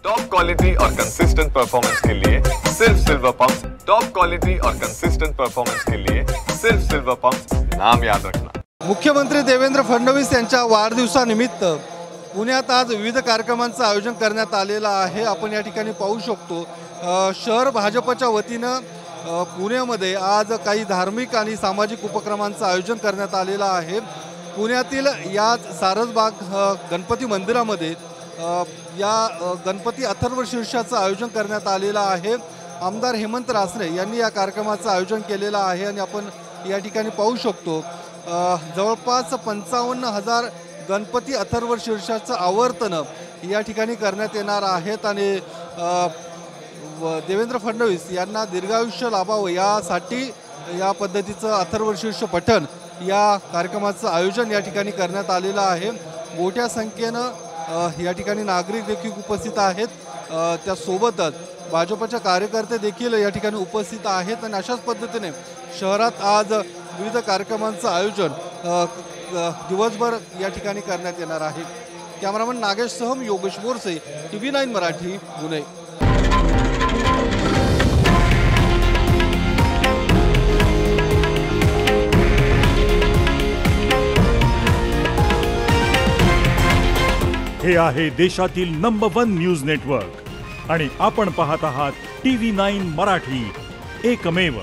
Top quality और consistent performance के लिए सिर्फ सिल्वर पंप्स। टॉप क्वालिटी और कंसिस्टेंट परफॉर्मेंस के लिए सिर्फ सिल्वर पंप्स, नाम याद रखना। मुख्यमंत्री देवेंद्र फडणवीस यांच्या वाढदिवसानिमित्त पुण्यात आज विविध कार्यक्रमांचं आयोजन करण्यात आलेलं आहे। आपण या ठिकाणी पाहू शकतो शहर भाजपच्या वतीनं पुण्यामध्ये आज काही धार्मिक आणि सामाजिक उपक्रमांचं आयोजन करण्यात आलेलं आहे। पुण्यातील या सारसबाग गणपती मंदिरामध्ये या गणपती अथर्वशीर्षाचं आयोजन करण्यात आलेलं आहे। आमदार हेमंत रासने यांनी या कार्यक्रमाचं आयोजन केलेलं आहे आणि आपण या ठिकाणी पाहू शकतो जवळपास 55,000 गणपती अथर्वशीर्षाचं आवर्तन या ठिकाणी करण्यात येणार आहेत आणि देवेंद्र फडणवीस यांना दीर्घायुष्य लाभावं यासाठी या पद्धतीचं अथर्वशीर्ष पठण या कार्यक्रमाचं आयोजन या ठिकाणी करण्यात आलेलं आहे। मोठ्या संख्येनं या ठिकाणी नागरिक देखील उपस्थित आहेत, त्यासोबतच भाजपचे कार्यकर्ते देखील या ठिकाणी उपस्थित आहेत आणि अशाच पद्धतीने शहरात आज विविध कार्यक्रमांचं आयोजन दिवसभर या ठिकाणी करण्यात येणार आहे। कॅमेरामन नागेश सहम, योगेश बोरसे, TV9 मराठी, पुणे। हे आहे देशातील नंबर 1 न्यूज नेटवर्क आणि आपण पाहत आहात TV9 मराठी, एकमेव।